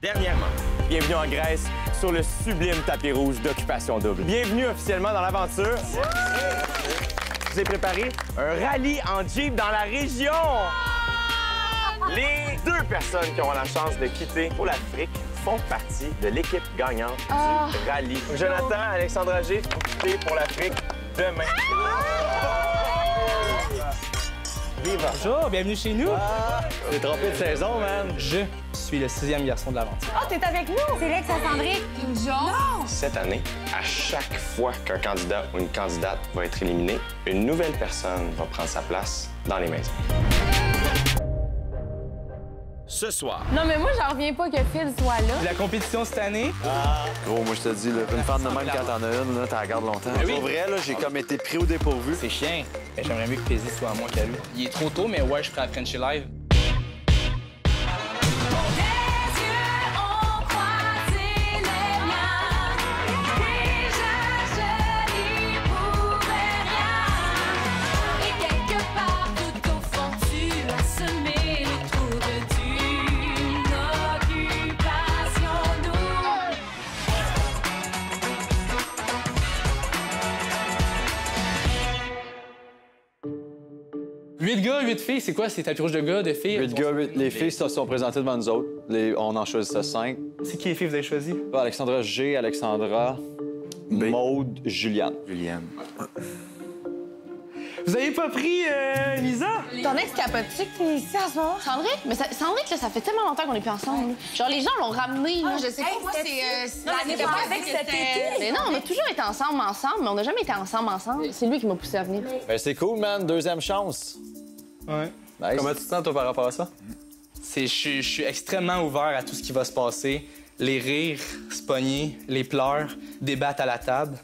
Dernièrement, bienvenue en Grèce sur le sublime tapis rouge d'Occupation Double. Bienvenue officiellement dans l'aventure. Je vous ai préparé un rallye en Jeep dans la région. Les deux personnes qui auront la chance de quitter pour l'Afrique font partie de l'équipe gagnante du rallye. Jonathan, Alexandra G, quitter pour l'Afrique demain. Bonjour, bienvenue chez nous. T'es trompé de saison, man. Je suis le 6e garçon de l'aventure. Oh, t'es avec nous! C'est Lex-Sandrick. Non! Cette année, à chaque fois qu'un candidat ou une candidate va être éliminé, une nouvelle personne va prendre sa place dans les maisons. Ce soir. Non, mais moi, j'en reviens pas que Phil soit là. La compétition cette année, Gros, moi, je te dis, là, une femme de même, quand t'en as une, là, t'en gardes longtemps. oui. Pour vrai, là, j'ai comme été pris au dépourvu. c'est chiant. Mais j'aimerais mieux que Paisy soit à moi qu'à lui. Il est trop tôt, mais ouais, je suis prêt à Frenchie live. Huit gars, 8 filles, c'est quoi? C'est tapis rouge de gars, de filles? 8 gars, 8... Les filles se sont présentées devant nous autres. On en choisissait 5. C'est qui les filles que vous avez choisies? Alexandra G, Alexandra, Maude, Juliane. Vous avez pas pris Lisa? Ton ex capote-tu que t'es ici en ce moment? Sandrick? Mais Sandrick, là, ça fait tellement longtemps qu'on est plus ensemble. Là. Genre, les gens l'ont ramené. Là. Je sais pas, moi, c'est l'année pas avec cet été. Mais non, on a toujours été ensemble, mais on n'a jamais été ensemble. C'est lui qui m'a poussé à venir. Ben, c'est cool, man. Deuxième chance. Ouais. Nice. Comment tu te sens, toi, par rapport à ça? Je suis extrêmement ouvert à tout ce qui va se passer. Les rires, se pogner, les pleurs, débattre à la table.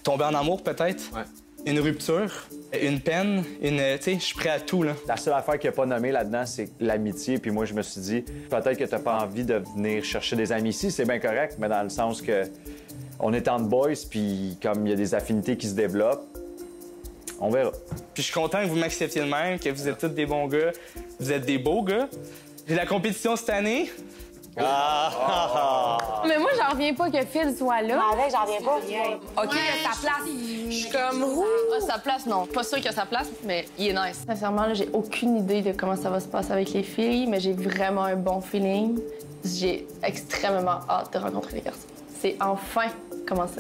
Tomber en amour, peut-être. Ouais. Une rupture, une peine, tu sais, je suis prêt à tout, là. La seule affaire qu'il n'a pas nommée là-dedans, c'est l'amitié. Puis moi, je me suis dit, peut-être que t'as pas envie de venir chercher des amis ici. C'est bien correct, mais dans le sens que on est entre boys, puis comme il y a des affinités qui se développent, on verra. Puis je suis content que vous m'acceptiez de même, que vous êtes tous des bons gars. Vous êtes des beaux gars. J'ai la compétition cette année. Mais moi, j'en reviens pas que Phil soit là. Avec, j'en reviens pas. OK, il a sa place. Je suis comme sa place, non. Pas sûr qu'il a sa place, mais il est nice. Sincèrement, là, j'ai aucune idée de comment ça va se passer avec les filles, mais j'ai vraiment un bon feeling. J'ai extrêmement hâte de rencontrer les garçons. C'est enfin commencé.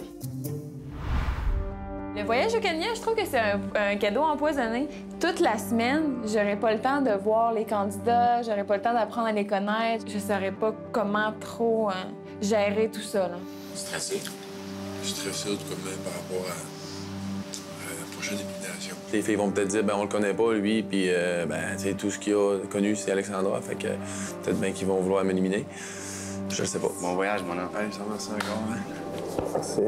Le voyage au Kenya, je trouve que c'est un cadeau empoisonné. Toute la semaine, j'aurais pas le temps de voir les candidats, j'aurais pas le temps d'apprendre à les connaître. Je saurais pas comment trop gérer tout ça. Là. Stressé. Stressé, en tout cas, même par rapport à la prochaine élimination. Les filles vont peut-être dire, ben on le connaît pas, lui, puis ben, tu sais, tout ce qu'il a connu, c'est Alexandra, fait que peut-être bien qu'ils vont vouloir m'éliminer. Je le sais pas. Bon voyage, mon homme. Allez, ça va, encore, hein? Merci.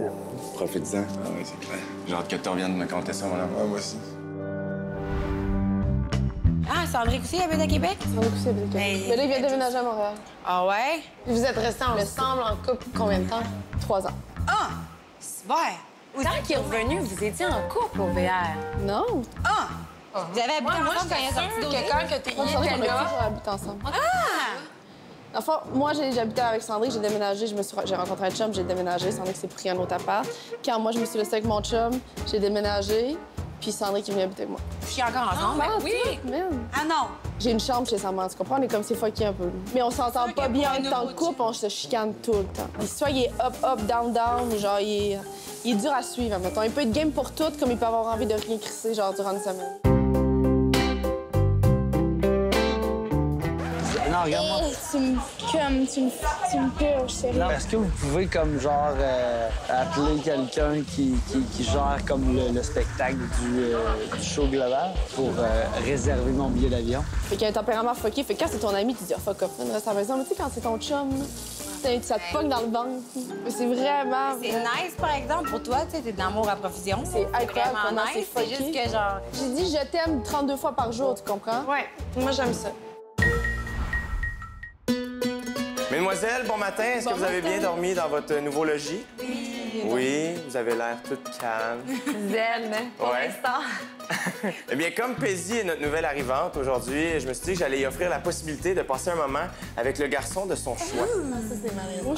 Profite-en. Ah oui, c'est clair. J'ai hâte que tu reviennes me conter ça, mon homme. Ouais, moi aussi. Ah, Sandrick aussi habite à Québec? Mais là, il vient de déménager à Montréal. Ah ouais? Vous êtes restés ensemble en couple combien de temps? 3 ans. Ah! Super! Tant qu'il est revenu, vous étiez en couple au VR. Non? Ah! Vous avez habité ensemble quand il est sorti d'Audrey? que t'es toujours habité ensemble. Enfin, moi, j'habitais avec Sandrick, j'ai déménagé, j'ai rencontré un chum, j'ai déménagé. Sandrick s'est pris un autre appart. Quand moi, je me suis laissée avec mon chum, j'ai déménagé, puis Sandrick est venu habiter avec moi. Je suis encore ensemble? Oui! Ah non! J'ai une chambre chez sa mère, tu comprends? On est comme c'est fucké un peu. Mais on s'entend pas bien en tant que couple, on se chicane tout le temps. Soit il est up, up, down, down, genre il est dur à suivre, mettons. Il peut être game pour tout, comme il peut avoir envie de rien crisser, genre durant une semaine. Non, regarde-moi. Tu me purges, sérieux. Est-ce que vous pouvez, comme, genre, appeler quelqu'un qui gère, comme, le spectacle du show global pour réserver mon billet d'avion? Fait qu'il a un tempérament fucké. Fait que quand c'est ton ami, tu dis « Ah, fuck off, reste à la maison. » Mais tu sais, quand c'est ton chum, ça te pogne dans le ventre. C'est vraiment... C'est nice, par exemple, pour toi, tu sais, t'es de l'amour à profusion. C'est incroyable vraiment comment nice. c'est C'est juste que, genre... J'ai dit « Je t'aime » 32 fois par jour, tu comprends? Ouais, moi, j'aime ça. Mesdemoiselles, bon matin. Est-ce que vous avez bien dormi dans votre nouveau logis? Oui, vous avez l'air toute calme. Zen, pour Ouais. l'instant. Eh bien, comme Paisy est notre nouvelle arrivante aujourd'hui, je me suis dit que j'allais y offrir la possibilité de passer un moment avec le garçon de son choix.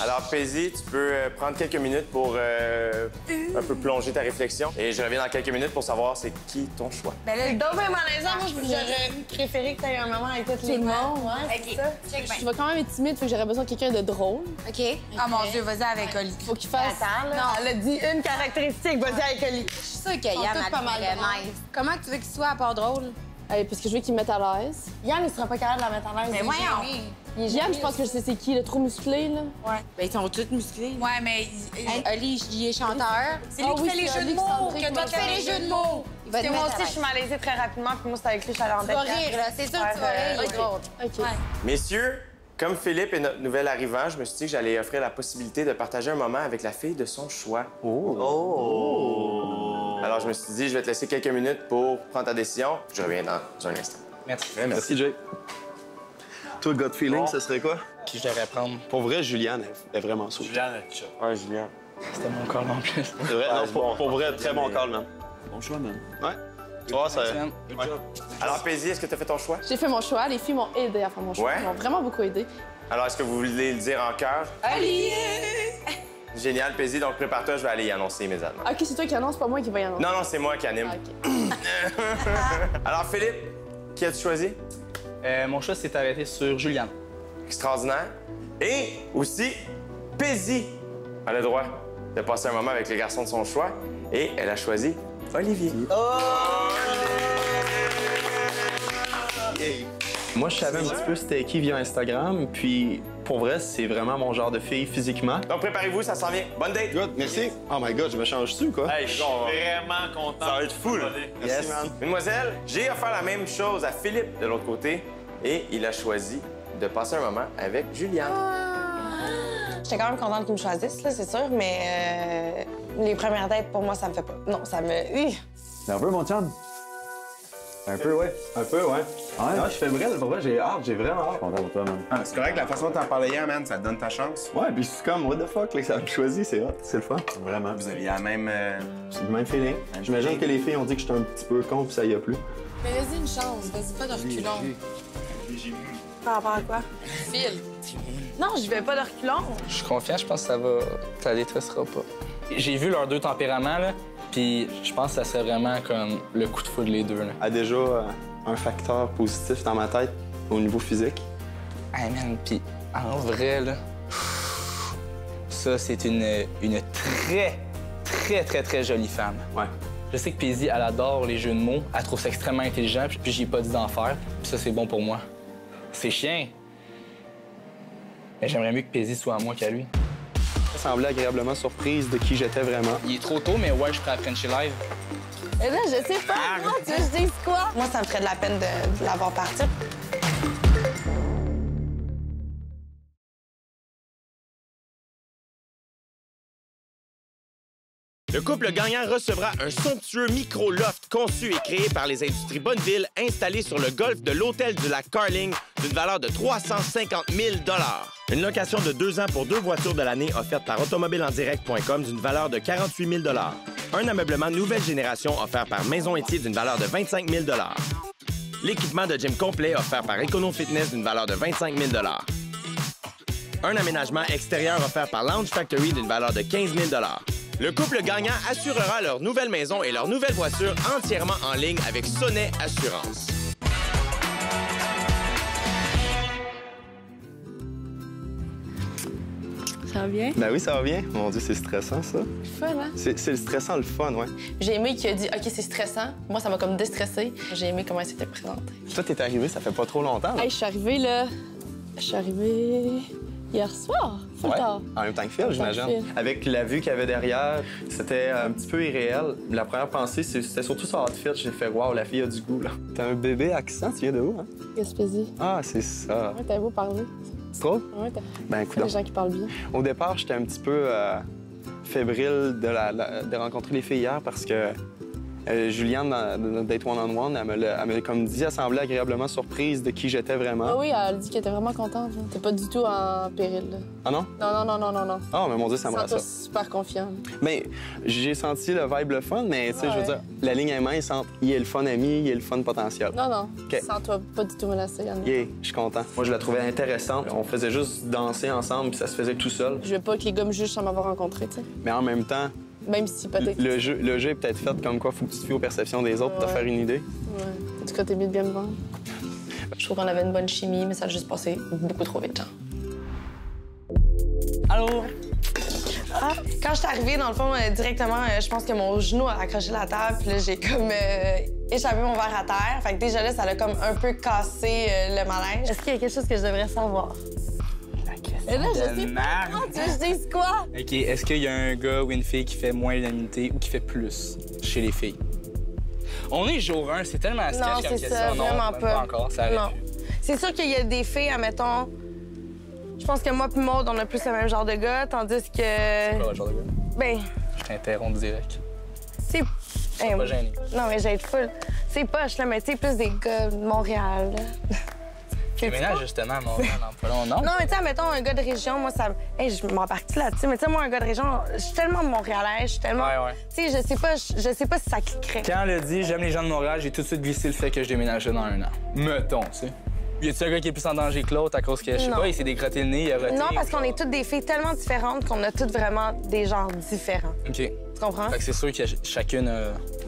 Alors, Paisy, tu peux prendre quelques minutes pour un peu plonger ta réflexion. Et je reviens dans quelques minutes pour savoir c'est qui ton choix. Ben là, donc, malaisant, moi, j'aurais préféré que tu aies un moment avec tout le monde. Ouais, OK. Check Je vais quand même être timide, fait que j'aurais besoin de quelqu'un de drôle. OK. Ah, mon Dieu, vas-y avec Oli. Faut qu'il fasse. Attends, là. Non, elle a dit une caractéristique, vas-y avec Oli. Je suis sûre que Ils sont Yann tous a pas mal très drôles. nice. Comment tu veux qu'il soit à part drôle? Parce que je veux qu'il me mette à l'aise. Yann, il sera pas capable de la mettre à l'aise. Mais voyons. Yann, je pense que je sais c'est qui, le trop musclé, là. Ouais. Ben, ils sont tous musclés. Ouais, mais Oli, il est chanteur. C'est lui Ah qui oui, fait les c'est jeux de Oli mots. Sandrine Que toi, tu fais les jeux de mots. Parce que moi aussi, je suis malaisée très rapidement, puis moi, c'était avec lui, je suis allée en Tu vas rire, là. C'est sûr que tu vas rire. Il est drôle. OK. Messieurs, comme Philippe est notre nouvel arrivant, je me suis dit que j'allais offrir la possibilité de partager un moment avec la fille de son choix. Alors, je me suis dit, je vais te laisser quelques minutes pour prendre ta décision. Je reviens dans un instant. Merci. Merci, Jay. Toi, gut feeling, ce serait quoi? Qui je devrais prendre? Pour vrai, Juliane est vraiment saoule. Ouais, Julien. C'était mon call en plus. C'est vrai? Non, pour vrai, très bon call, man. Bon choix, man. Ouais. Tu vois, ça... Alors, Paisy, est-ce que tu as fait ton choix? J'ai fait mon choix, les filles m'ont aidé à faire mon choix. Ouais? Ils m'ont vraiment beaucoup aidé. Alors, est-ce que vous voulez le dire en chœur? Allez! Génial, Paisy. Donc, prépare-toi, je vais aller y annoncer immédiatement. OK, c'est toi qui annonce, pas moi qui va y annoncer. Non, c'est moi qui anime. Ah, OK. Alors, Philippe, qui as-tu choisi? Mon choix s'est arrêté sur Juliane. Extraordinaire. Et aussi, Paisy a le droit de passer un moment avec le garçon de son choix. Et elle a choisi Olivier. Moi, je savais un petit peu c'était qui via Instagram, puis pour vrai, c'est vraiment mon genre de fille physiquement. Donc, préparez-vous, ça s'en vient. Bonne date! Good, merci. Oh my God, je me change-tu, quoi? Hey, je suis vraiment content. Ça va être fou, là. Merci, man. Mademoiselle, j'ai offert la même chose à Philippe de l'autre côté et il a choisi de passer un moment avec Juliane. J'étais quand même contente qu'ils me choisissent, là, c'est sûr, mais les premières dates, pour moi, ça me fait pas. Non, ça me... Nerveux, mon chum? Un peu, ouais. Un peu, ouais. Ouais? Non, je fais vrai, pour vrai, j'ai hâte, j'ai vraiment hâte. Content pour toi, man. Ah, c'est correct, la façon dont t'en parlais hier, man, ça te donne ta chance. Ouais, puis c'est comme, what the fuck, là, que ça me choisit, c'est hot, c'est le fun. Vraiment. Vous aviez la même... C'est le même feeling. J'imagine que les filles ont dit que j'étais un petit peu con, puis ça y a plus. Mais vas-y une chance. Vas-y pas de reculons. Par rapport à quoi? Phil. Non, je vais pas de reculons. Je suis confiant, je pense que ça détressera pas. J'ai vu leurs deux tempéraments, là, puis je pense que ça serait vraiment comme le coup de foudre les deux, là. A déjà un facteur positif dans ma tête au niveau physique. Hey man, puis en vrai, là, ça, c'est une très jolie femme. Ouais. Je sais que Paisy, elle adore les jeux de mots, elle trouve ça extrêmement intelligent, puis j'ai pas dit d'en faire, puis ça, c'est bon pour moi. C'est chiant. Mais j'aimerais mieux que Paisy soit à moi qu'à lui. Ça semblait agréablement surprise de qui j'étais vraiment. Il est trop tôt, mais ouais, je suis prêt à Frenchie live. Eh bien, je sais pas, moi, tu veux que je dise quoi? Moi, ça me ferait de la peine de l'avoir parti. Le couple gagnant recevra un somptueux micro-loft conçu et créé par les industries Bonneville installé sur le golfe de l'hôtel du lac Carling d'une valeur de 350 000 $. Une location de 2 ans pour 2 voitures de l'année offerte par automobileendirect.com d'une valeur de 48 000 $. Un ameublement nouvelle génération offert par Maison Étier d'une valeur de 25 000 $. L'équipement de gym complet offert par Econo Fitness d'une valeur de 25 000 $. Un aménagement extérieur offert par Lounge Factory d'une valeur de 15 000 $. Le couple gagnant assurera leur nouvelle maison et leur nouvelle voiture entièrement en ligne avec Sonnet Assurance. Ça va bien? Ben oui, ça va bien. Mon Dieu, c'est stressant, ça. Fun, hein? C'est le stressant, le fun, ouais. J'ai aimé qu'il a dit, OK, c'est stressant. Moi, ça m'a comme déstressé. J'ai aimé comment il s'était présenté. Toi, t'es arrivé, ça fait pas trop longtemps, là. Hey, je suis arrivée, là. Je suis arrivée hier soir. Full tard. En même temps que Phil, j'imagine. Avec la vue qu'il y avait derrière, c'était un petit peu irréel. La première pensée, c'était surtout son outfit. J'ai fait, waouh, la fille a du goût, là. T'as un bébé accent, tu viens de où, hein? Gaspésie. Ah, c'est ça. Ouais, t'as beau parler. C'est trop? Ouais, t'as. Ben, C'est des gens qui parlent bien. Au départ, j'étais un petit peu fébrile de rencontrer les filles hier parce que Juliane, dans Date One-on-One, elle m'a comme dit, elle semblait agréablement surprise de qui j'étais vraiment. Ah oui, elle dit qu'elle était vraiment contente. T'es pas du tout en péril. Là. Ah non? Non. Ah, mais mon Dieu, ça me rassure. Super confiant. Mais j'ai senti le vibe le fun, mais tu sais, je veux dire, la ligne est mince entre il est le fun ami, il est le fun potentiel. Non. OK. Sens-toi pas du tout menacée, Yann. Yeah, je suis content. Moi, je la trouvais intéressante. On faisait juste danser ensemble, puis ça se faisait tout seul. Je veux pas que les gars me jugent sans m'avoir rencontré, tu sais. Mais en même temps, même si peut-être. le jeu est peut-être fait comme quoi faut que tu te fies aux perceptions des autres pour te faire une idée. Ouais. En tout cas, t'es mieux de bien me vendre. Je trouve qu'on avait une bonne chimie, mais ça a juste passé beaucoup trop vite, genre. Allô? Ah, quand je suis arrivée, dans le fond, directement, je pense que mon genou a accroché la table, puis là, j'ai comme échappé mon verre à terre. Fait que déjà là, ça a comme un peu cassé le malaise. Est-ce qu'il y a quelque chose que je devrais savoir? Et là, je sais pas. Tu veux que je dise quoi? OK, est-ce qu'il y a un gars ou une fille qui fait moins l'unanimité ou qui fait plus chez les filles? On est jour 1, c'est tellement sketch comme question. Ça, non, vraiment même pas. encore, ça arrive. Non. C'est sûr qu'il y a des filles, admettons... Je pense que moi puis Maud, on a plus le même genre de gars, tandis que... C'est quoi le genre de gars? Ben... Je t'interromps direct. C'est... Je suis pas gêné. Non, mais j'ai full. C'est poche, là, mais tu sais, plus des gars de Montréal, là. Ménage justement à Montréal, non? Non, mais tu sais, mettons, un gars de région, moi, ça... Hey, je m'embarque là-dessus, mais tu sais, moi, un gars de région, je suis tellement montréalais, je suis tellement... Ouais. Tu sais, je sais pas si ça cliquerait. Quand elle a dit « j'aime les gens de Montréal », j'ai tout de suite glissé le fait que je déménageais dans 1 an. Mettons, tu sais. Y a-tu un gars qui est plus en danger que l'autre à cause que, je sais pas, il s'est dégrotté le nez, il a roté? Non, parce qu'on est toutes des filles tellement différentes qu'on a toutes vraiment des genres différents. OK. Tu comprends? Fait que c'est sûr qu'il y a chacune...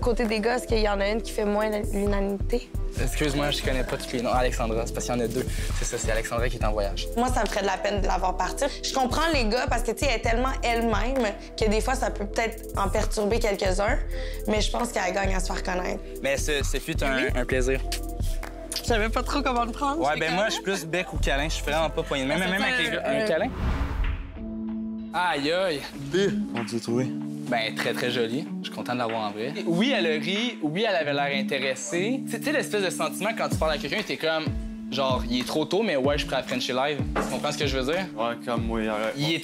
Côté des gars, est-ce qu'il y en a une qui fait moins l'unanimité? Excuse-moi, je connais pas tous les noms. Alexandra, c'est parce qu'il y en a 2. C'est ça, c'est Alexandra qui est en voyage. Moi, ça me ferait de la peine de la voir partir. Je comprends les gars parce que, tu sais, elle est tellement elle-même que des fois, ça peut peut-être en perturber quelques-uns, mais je pense qu'elle gagne à se faire connaître. Mais ce fut un plaisir. Je savais pas trop comment le prendre. Ouais, ben moi, je suis plus bec ou câlin. Je suis vraiment pas poigné. Même avec les gars. Un câlin? Aïe, aïe. Comment tu l'as trouvé? Ben, très, très joli. Je suis content de l'avoir en vrai. Oui, elle a ri. Oui, elle avait l'air intéressée. Tu sais, l'espèce de sentiment quand tu parles à quelqu'un, t'es comme... Genre, il est trop tôt, mais ouais, je suis prêt à Frencher live. Tu comprends ce que je veux dire? Ouais, comme moi.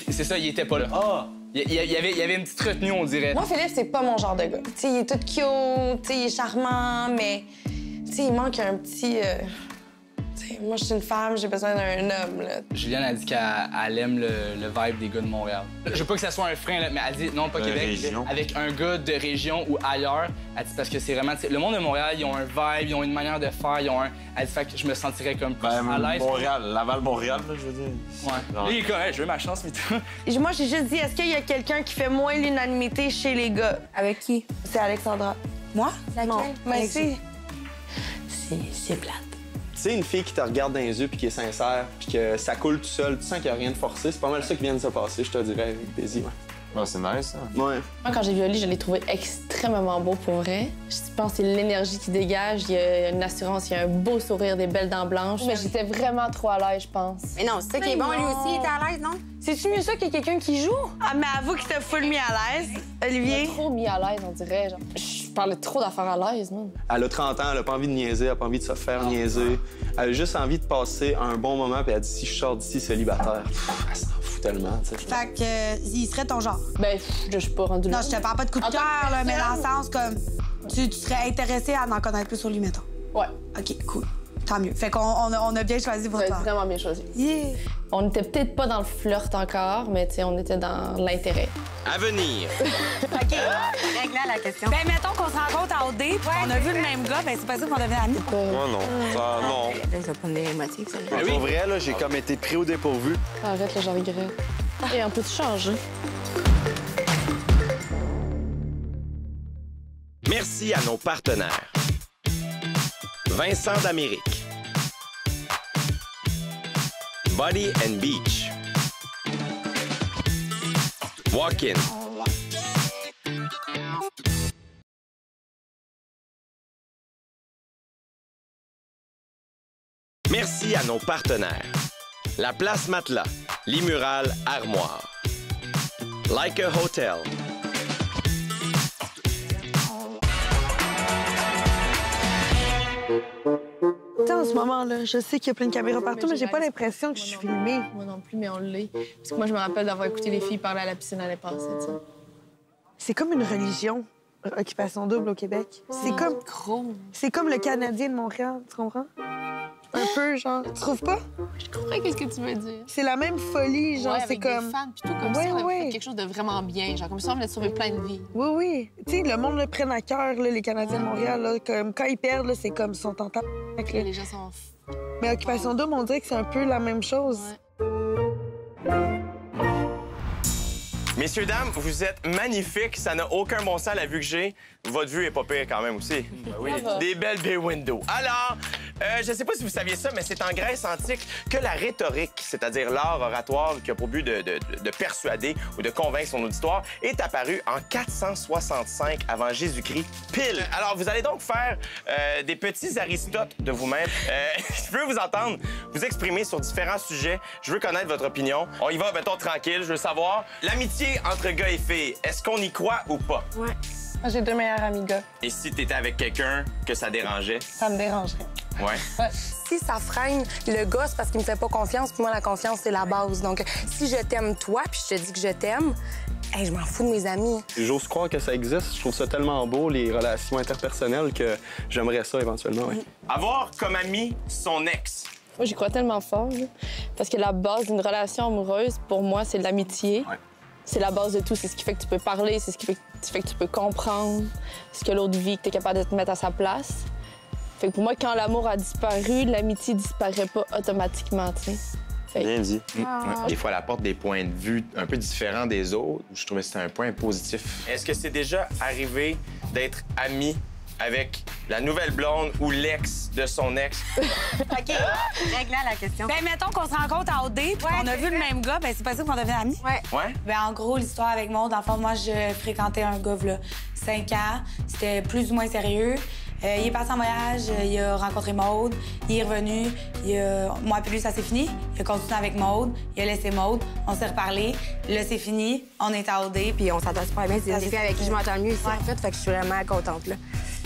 C'est ça, il était pas là. Ah! Il y avait une petite retenue, on dirait. Moi, Philippe, c'est pas mon genre de gars. Tu sais, il est tout cute, tu sais, il est charmant, mais... Tu sais, il manque un petit... Tu sais, moi, je suis une femme, j'ai besoin d'un homme, là. Juliane a dit qu'elle aime le vibe des gars de Montréal. Je veux pas que ça soit un frein, là, mais elle dit non, pas Québec. Région. Avec un gars de région ou ailleurs. Elle dit parce que c'est vraiment... Le monde de Montréal, ils ont un vibe, ils ont une manière de faire, ils ont un... Elle dit fait que je me sentirais comme plus à l'aise. Montréal, Laval-Montréal, là, je veux dire. Ouais. Là, il est comme, hey, je veux ma chance, mais tout. Moi, j'ai juste dit, est-ce qu'il y a quelqu'un qui fait moins l'unanimité chez les gars? Avec qui? C'est Alexandra. Moi? Non, mais c'est plate. Tu sais, une fille qui te regarde dans les yeux puis qui est sincère, puis que ça coule tout seul, tu sens qu'il n'y a rien de forcé, c'est pas mal ça qui vient de se passer, je te dirais, avec Daisy. Ouais, c'est nice, ça. Ouais. Moi, quand j'ai vu Oli, je l'ai trouvé extrêmement beau pour vrai. Je pense que c'est l'énergie qui dégage, il y a une assurance, il y a un beau sourire, des belles dents blanches. Mais j'étais vraiment trop à l'aise, je pense. Mais non, c'est ça qui est bon, lui aussi, il était à l'aise, non? C'est-tu mieux ça que quelqu'un qui joue? Ah, mais avoue que t'as full mis à l'aise, Olivier. Il m'a trop mis à l'aise, on dirait. Genre. Je parlais trop d'affaires à l'aise, man. Elle a 30 ans, elle a pas envie de niaiser, elle a pas envie de se faire niaiser. Elle a juste envie de passer un bon moment, puis elle dit si je sors d'ici célibataire, elle s'en fout tellement, tu sais. Fait que, il serait ton genre. Ben, je suis pas rendue là. Non, je te parle pas de coup de cœur, là, mais dans le sens comme. Tu serais intéressé à en connaître plus sur lui, mettons. Ouais. OK, cool. Tant mieux. Fait qu'on a bien choisi pour Vous toi. avez vraiment bien choisi. Yeah. On n'était peut-être pas dans le flirt encore, mais tu sais, on était dans l'intérêt. À venir. OK. Règle la question. Ben, mettons qu'on se rencontre à OD, puis on a vu le même gars, ben c'est possible qu'on devienne amis. Moi, non. Ça, non. Là, ça prend des motifs, ça. Mais pour vrai, là, j'ai comme été pris au dépourvu. Arrête, là, j'en regrette. Et on peut-tu changer? Merci à nos partenaires. Vincent d'Amérique. Body and Beach. Walk-in. Merci à nos partenaires. La Place Matelas, Limural Armoire. Like a Hotel. En ce moment-là, je sais qu'il y a plein de caméras partout, mais j'ai pas l'impression que je suis filmée. Moi non plus, mais on l'est. Parce que moi, je me rappelle d'avoir écouté les filles parler à la piscine l'année passée, tu sais. C'est comme une religion. Occupation double au Québec. C'est comme le Canadien de Montréal, tu comprends? Un peu, genre. Tu trouves pas? Je comprends qu'est-ce que tu veux dire. C'est la même folie, genre, Ouais, c'est avec comme... des fans, plutôt comme si on avait fait quelque chose de vraiment bien. Genre, comme si on venait de sauver plein de vies. Oui, oui. Tu sais, le monde le prenne à cœur, là, les Canadiens de Montréal, là, comme quand ils perdent, là, c'est comme ils sont en temps. Les gens sont... Mais Occupation double, on dirait que c'est un peu la même chose. Messieurs, dames, vous êtes magnifiques. Ça n'a aucun bon sens, la vue que j'ai. Votre vue est pas pire quand même aussi. Oui. Des belles bay windows. Alors, je sais pas si vous saviez ça, mais c'est en Grèce antique que la rhétorique, c'est-à-dire l'art oratoire qui a pour but de persuader ou de convaincre son auditoire, est apparue en 465 avant Jésus-Christ, pile. Alors, vous allez donc faire des petits Aristotes de vous-même. Je veux vous entendre vous exprimer sur différents sujets. Je veux connaître votre opinion. On y va, mettons, tranquille. Je veux savoir, l'amitié entre gars et filles, est-ce qu'on y croit ou pas? Ouais. J'ai 2 meilleurs amis gars. Et si t'étais avec quelqu'un que ça dérangeait? Ça me dérangerait. Ouais. Si ça freine le gars, c'est parce qu'il me fait pas confiance. Puis moi, la confiance, c'est la base. Donc, si je t'aime toi, puis je te dis que je t'aime, hey, je m'en fous de mes amis. J'ose croire que ça existe. Je trouve ça tellement beau, les relations interpersonnelles, que j'aimerais ça éventuellement, oui. Avoir comme ami son ex. Moi, j'y crois tellement fort, là, parce que la base d'une relation amoureuse, pour moi, c'est l'amitié. Ouais. C'est la base de tout. C'est ce qui fait que tu peux parler, c'est ce qui fait que tu peux comprendre ce que l'autre vit, que tu es capable de te mettre à sa place. Fait que pour moi, quand l'amour a disparu, l'amitié disparaît pas automatiquement, tu sais. Bien dit. Des fois, elle apporte des points de vue un peu différents des autres. Je trouvais que c'était un point positif. Est-ce que c'est déjà arrivé d'être ami avec la nouvelle blonde ou l'ex de son ex? OK. Règle la question. Ben mettons qu'on se rencontre à OD, puis qu'on a vu le même gars, ben c'est possible qu'on devienne amis. Ouais. Ben en gros, l'histoire avec Maud, dans le fond, moi, je fréquentais un gars, là, 5 ans. C'était plus ou moins sérieux. Il est parti en voyage, il a rencontré Maud, il est revenu, moi puis lui, ça s'est fini. Il a continué avec Maud, il a laissé Maud, on s'est reparlé, là, c'est fini, on est à OD, puis on s'entend super bien. C'est des filles avec qui je m'entends le mieux ici, en fait que je suis vraiment contente, là.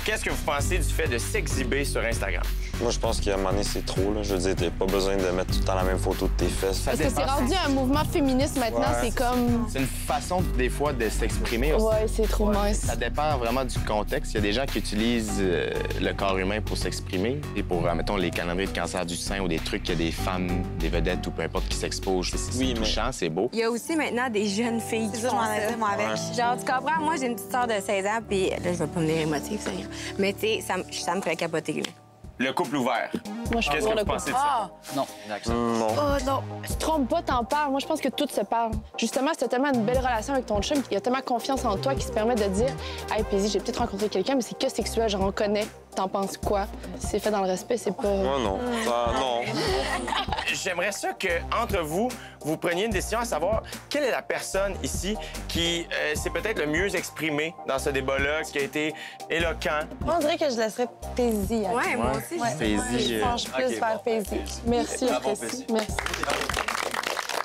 Qu'est-ce que vous pensez du fait de s'exhiber sur Instagram? Moi, je pense qu'à un moment donné, c'est trop. Là. Je veux dire, t'as pas besoin de mettre tout le temps la même photo de tes fesses. Parce que c'est rendu un mouvement féministe maintenant, c'est comme... C'est une façon, des fois, de s'exprimer aussi. Ouais, c'est trop mince. Ça dépend vraiment du contexte. Il y a des gens qui utilisent le corps humain pour s'exprimer. Et pour, mettons, les calendriers de cancer du sein ou des trucs, il y a des femmes, des vedettes ou peu importe qui s'exposent. C'est touchant, c'est beau. Il y a aussi maintenant des jeunes filles qui font ça. Moi, avec. Genre, tu comprends? Moi, j'ai une petite sœur de 16 ans, puis là, je vais pas me dire émotive, sérieux. Mais tu sais, ça me fait capoter, là. Le couple ouvert. Moi, je Qu'est-ce que vous pensez de ça? Non. Non. Oh non, tu te trompes pas, t'en parles. Moi, je pense que tout se parle. Justement, si t'as tellement une belle relation avec ton chum, il y a tellement confiance en toi qui se permet de dire « Hey, Paisy, j'ai peut-être rencontré quelqu'un, mais c'est que sexuel, genre on connaît. T'en penses quoi? C'est fait dans le respect, c'est pas... » Moi, non. Non. J'aimerais ça que, entre vous, vous preniez une décision à savoir quelle est la personne ici qui s'est peut-être le mieux exprimée dans ce débat-là, qui a été éloquent. Moi, on dirait que je laisserais Paisy. Ouais, moi aussi. Je penche plus vers Paisy. Merci, Bravo, Paisy. Merci.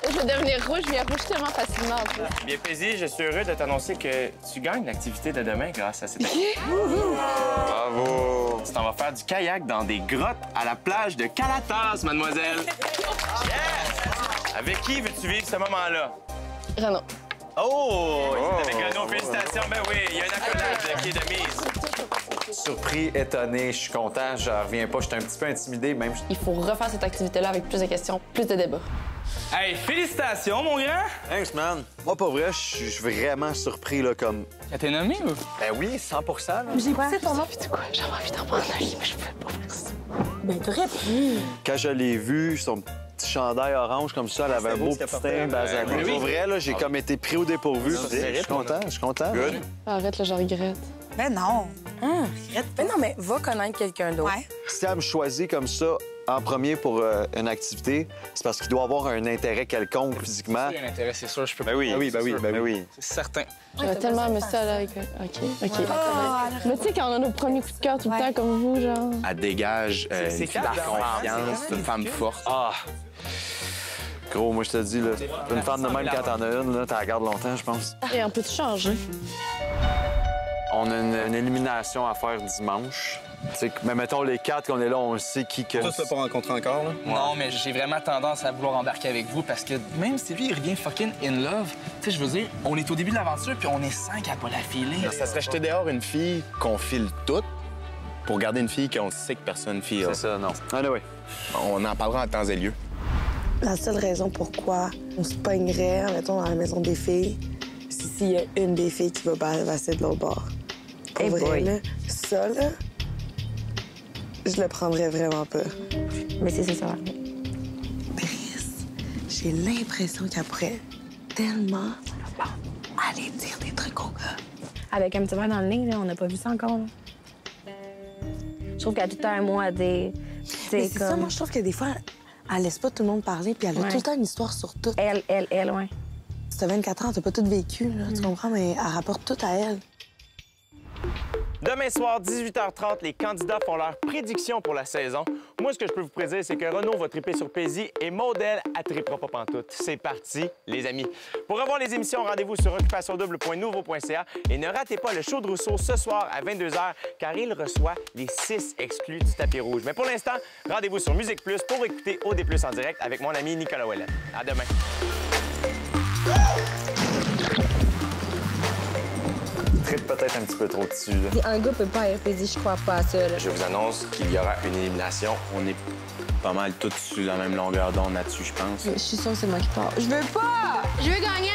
Je vais devenir rouge, je viens rouge tellement facilement, en plus. Bien, Paisy, je suis heureux de t'annoncer que tu gagnes l'activité de demain grâce à cette activité. Bravo. Tu t'en vas faire du kayak dans des grottes à la plage de Calatas, mademoiselle. Yes! Avec qui veux-tu vivre ce moment-là? Renaud. Oh! Avec Renaud, félicitations. Ben oui, il y a un accolade qui est de mise. Surpris, étonné, je suis content, je reviens pas, j'étais un petit peu intimidé, même. Il faut refaire cette activité-là avec plus de questions, plus de débats. Hey, félicitations, mon grand! Thanks, man. Moi, pas vrai, je suis vraiment surpris, là, comme... Elle t'es nommé, ou? Ben oui, 100 là. J'ai poussé ton nom, puis tu quoi? J'avais envie d'en prendre un lit, mais je pouvais pas faire ça. Ben, t'aurais pu. Quand je l'ai vu, son petit chandail orange comme ça, elle avait un beau petit teint basané. Pour vrai, là, j'ai comme été pris au dépourvu. Je suis content. Good. Arrête, là, je regrette. Ben non. Mais non, mais va connaître quelqu'un d'autre. Ouais. Si elle me choisit comme ça en premier pour une activité, c'est parce qu'il doit avoir un intérêt quelconque physiquement. Il y a un intérêt, c'est sûr, je peux pas. Ben oui. C'est certain. J'aurais tellement aimé ça, là, avec... OK. Mais tu sais, quand on a nos premiers coups de cœur tout le temps, comme vous, genre... Elle dégage une fille de confiance, une femme forte. Ah! Gros, moi, je te dis, là, une femme de même, quand t'en as une, là, t'en la gardes longtemps, je pense. Et on peut-tu changer? On a une élimination à faire dimanche. Mais mettons, les 4 qu'on est là, on sait qui que... Toi, tu l'as pas rencontré encore, là? Non, mais j'ai vraiment tendance à vouloir embarquer avec vous parce que même si lui, il revient fucking in love, tu sais, je veux dire, on est au début de l'aventure puis on est 5 à pas la filer. Ça serait jeter dehors une fille qu'on file toute pour garder une fille qu'on sait que personne file. C'est ça, non. Anyway. On en parlera en temps et lieu. La seule raison pourquoi on se pognerait, mettons, dans la maison des filles, c'est s'il y a une des filles qui va passer de l'autre bord. Pour vrai, là, ça, là, je le prendrais vraiment pas. Mais c'est ça. Brice, j'ai l'impression qu'elle pourrait tellement aller dire des trucs au gars. Avec un petit verre dans le nez, là, on n'a pas vu ça encore. Là. Je trouve qu'elle a tout le temps un mot à dire. Mais c'est ça, moi, je trouve que des fois, elle laisse pas tout le monde parler, puis elle a tout le temps une histoire sur tout. Elle, ouais. Si t'as 24 ans, t'as pas tout vécu, là, tu comprends, mais elle rapporte tout à elle. Demain soir, 18h30, les candidats font leur prédiction pour la saison. Moi, ce que je peux vous prédire, c'est que Renaud va triper sur Paisy et Maudel à tripera pas pantoute. C'est parti, les amis. Pour revoir les émissions, rendez-vous sur occupationdouble.nouveau.ca et ne ratez pas le show de Rousseau ce soir à 22h, car il reçoit les 6 exclus du tapis rouge. Mais pour l'instant, rendez-vous sur Musique Plus pour écouter OD+ en direct avec mon ami Nicolas Ouellet. À demain. Peut-être un petit peu trop dessus. Là. Un gars peut pas RPD, je crois pas à ça. Là. Je vous annonce qu'il y aura une élimination. On est pas mal tous sur la même longueur d'onde là-dessus, je pense. Je suis sûre que c'est moi qui pars. Je veux pas! Je veux gagner